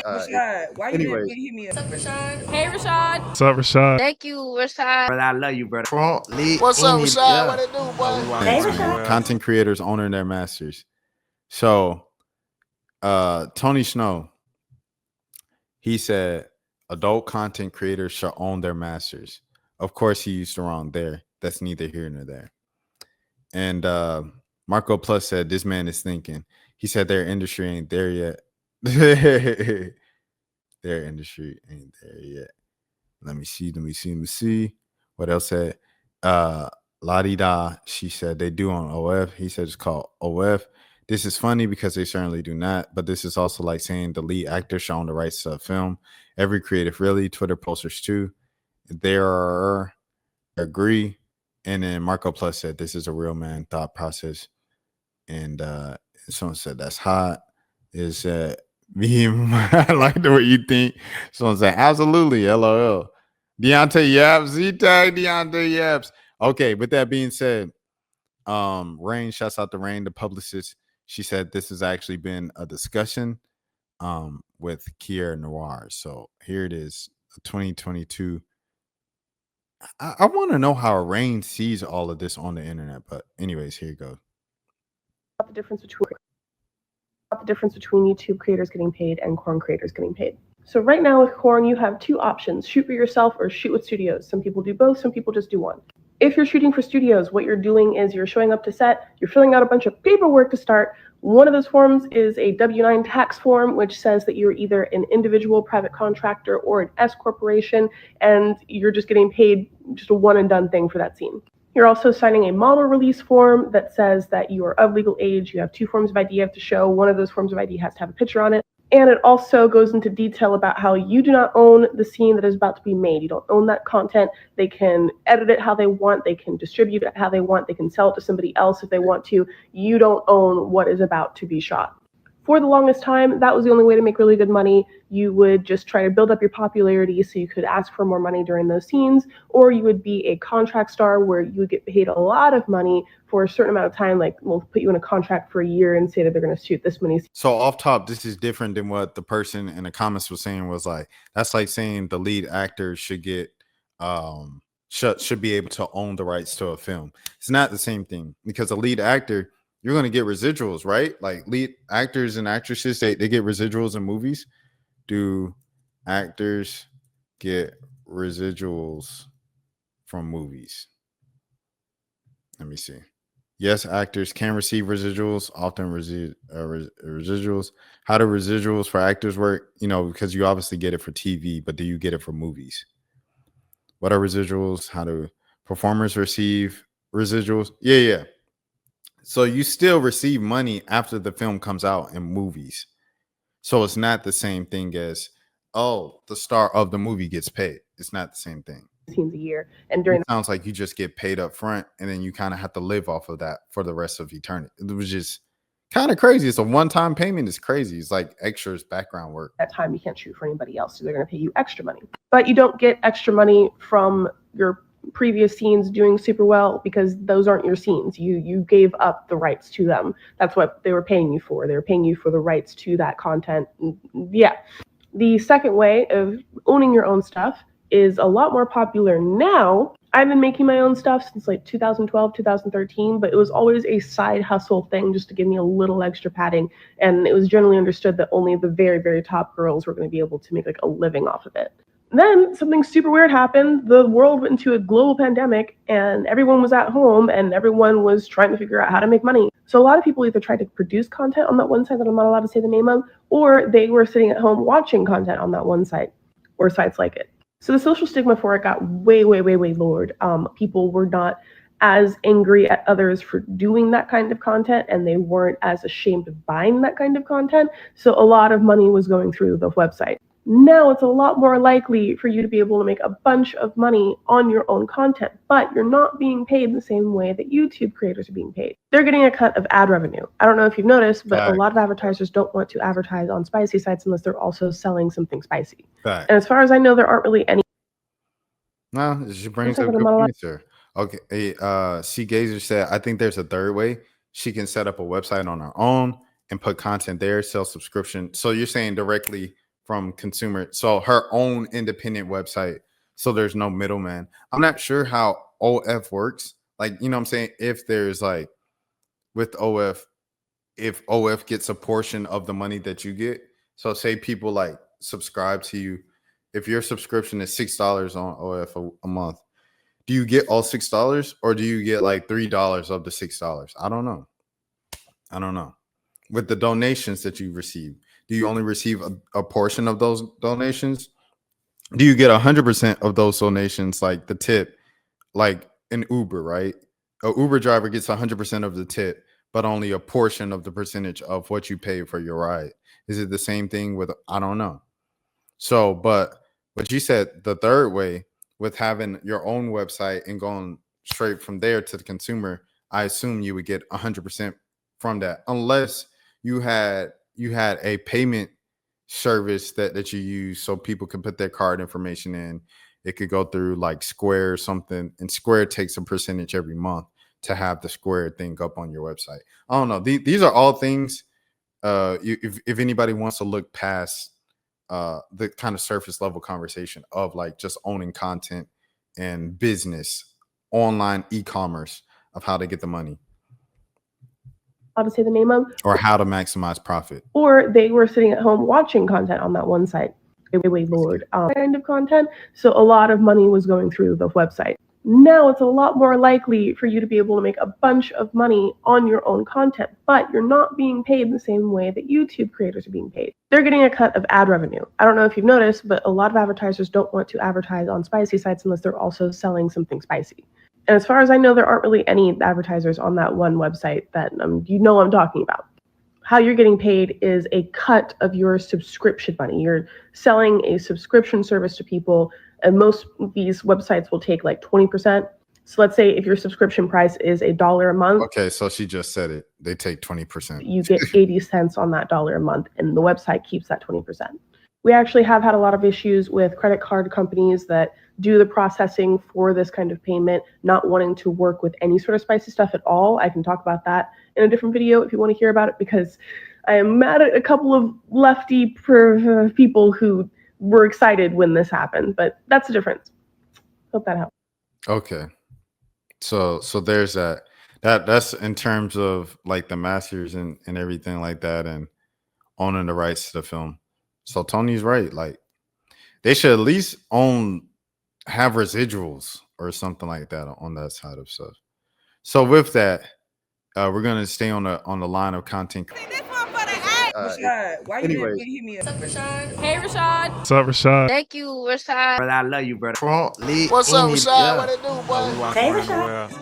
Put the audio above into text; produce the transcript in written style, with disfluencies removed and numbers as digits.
Rashad, why you didn't Anyways, hit me up? What's up, Rashad? Hey, Rashad. What's up, Rashad? Thank you, Rashad. brother, I love you, brother. What's up, Rashad? What it do, boy? Hey, man. Content creators owning their masters. So, Tony Shnnow, he said adult content creators shall own their masters. Of course, he used the wrong there. That's neither here nor there. And Marco Plus said this man is thinking. He said their industry ain't there yet. Their industry ain't there yet. Let me see. What else said? La-di-da, she said they do on OF. He said it's called OF. This is funny because they certainly do not, but this is also like saying the lead actor should own the rights to a film. Every creative, really, Twitter posters too. There agree. And then Marco Plus said this is a real man thought process. And someone said that's hot. Is I like the way you think. Someone said absolutely, LOL. Deontay Yaps, Z-Tag, Deontay Yaps. Okay, with that being said, Rain, shouts out to Rain, the publicist. She said this has actually been a discussion with Kier Noir. So here it is, 2022. I want to know how Rain sees all of this on the internet. But anyways, here you go. The difference between YouTube creators getting paid and Corn creators getting paid. So right now with Corn, you have two options: shoot for yourself or shoot with studios. Some people do both, some people just do one. If you're shooting for studios, what you're doing is you're showing up to set, you're filling out a bunch of paperwork to start. One of those forms is a W-9 tax form, which says that you're either an individual private contractor or an S corporation, and you're just getting paid just a one and done thing for that scene. You're also signing a model release form that says that you are of legal age. You have two forms of ID you have to show. One of those forms of ID has to have a picture on it. And it also goes into detail about how you do not own the scene that is about to be made. You don't own that content. They can edit it how they want. They can distribute it how they want. They can sell it to somebody else if they want to. You don't own what is about to be shot. For the longest time, that was the only way to make really good money. You would just try to build up your popularity so you could ask for more money during those scenes, or you would be a contract star where you would get paid a lot of money for a certain amount of time. Like, we'll put you in a contract for a year and say that they're going to shoot this many. So off top, this is different than what the person in the comments was saying. Was like, that's like saying the lead actor should get should be able to own the rights to a film. It's not the same thing, because the lead actor, you're going to get residuals, right? Like lead actors and actresses, they get residuals in movies. Do actors get residuals from movies? Let me see. Yes, actors can receive residuals, often residuals. How do residuals for actors work? You know, because you obviously get it for TV, but do you get it for movies? What are residuals? How do performers receive residuals? Yeah. So you still receive money after the film comes out in movies. So it's not the same thing as, oh, the star of the movie gets paid. It's not the same thing. Scenes a year, and during it sounds like you just get paid up front, and then you kind of have to live off of that for the rest of eternity. It was just kind of crazy. It's a one-time payment. It's crazy. It's like extras, background work. That time you can't shoot for anybody else, so they're going to pay you extra money. But you don't get extra money from your previous scenes doing super well, because those aren't your scenes. You gave up the rights to them. That's what they were paying you for. They were paying you for the rights to that content. Yeah. The second way of owning your own stuff is a lot more popular now. I've been making my own stuff since like 2012, 2013, but it was always a side hustle thing just to give me a little extra padding. And it was generally understood that only the very, very top girls were going to be able to make like a living off of it. Then something super weird happened. The world went into a global pandemic, and everyone was at home, and everyone was trying to figure out how to make money. So a lot of people either tried to produce content on that one site that I'm not allowed to say the name of, or they were sitting at home watching content on that one site or sites like it. So the social stigma for it got way, way, way, way lowered. People were not as angry at others for doing that kind of content, and they weren't as ashamed of buying that kind of content. So a lot of money was going through the website. Now it's a lot more likely for you to be able to make a bunch of money on your own content, but you're not being paid the same way that YouTube creators are being paid. They're getting a cut of ad revenue. I don't know if you've noticed, but a lot of advertisers don't want to advertise on spicy sites unless they're also selling something spicy. And as far as I know, there aren't really any. No, she brings up good points here. Okay, C. Gazer said, I think there's a third way. She can set up a website on her own and put content there, sell subscription. So you're saying directly from consumer. So her own independent website. So there's no middleman. I'm not sure how OF works. Like, you know what I'm saying? If there's like with OF, if OF gets a portion of the money that you get. So say people like subscribe to you. If your subscription is $6 on OF a month, do you get all $6 or do you get like $3 of the $6? I don't know. With the donations that you receive, do you only receive a portion of those donations? Do you get 100% of those donations, like the tip, like an Uber, right? A Uber driver gets 100% of the tip, but only a portion of the percentage of what you pay for your ride. Is it the same thing with, I don't know. So, but what you said, the third way with having your own website and going straight from there to the consumer, I assume you would get 100% from that, unless you had a payment service that you use so people can put their card information in. It could go through like Square or something, and Square takes a percentage every month to have the Square thing up on your website. I don't know. These are all things. If anybody wants to look past the kind of surface level conversation of like just owning content and business, online e-commerce, of how to get the money, How to say the name of, or how to maximize profit, or they were sitting at home watching content on that one site. Lord, kind of content. So a lot of money was going through the website. Now it's a lot more likely for you to be able to make a bunch of money on your own content, but you're not being paid the same way that YouTube creators are being paid. They're getting a cut of ad revenue. I don't know if you've noticed, but a lot of advertisers don't want to advertise on spicy sites unless they're also selling something spicy. And as far as I know, there aren't really any advertisers on that one website that you know I'm talking about. How you're getting paid is a cut of your subscription money. You're selling a subscription service to people, and most of these websites will take like 20%. So let's say if your subscription price is $1 a month. Okay, so she just said it. They take 20%. You get 80 cents on that $1 a month, and the website keeps that 20%. We actually have had a lot of issues with credit card companies that do the processing for this kind of payment, not wanting to work with any sort of spicy stuff at all. I can talk about that in a different video if you want to hear about it, because I am mad at a couple of lefty people who were excited when this happened, but that's the difference. Hope that helps. Okay. So there's that. That's in terms of like the masters and everything like that, and owning the rights to the film. So Tony's right. Like they should at least have residuals or something like that on that side of stuff. So with that, we're gonna stay on the line of content. Rashad, why you didn't hit me up? What's up, Rashad? Hey, Rashad. What's up, Rashad? Thank you, Rashad. Brother, I love you, brother. What's up, Rashad? What it do, boy? Hey, Rashad.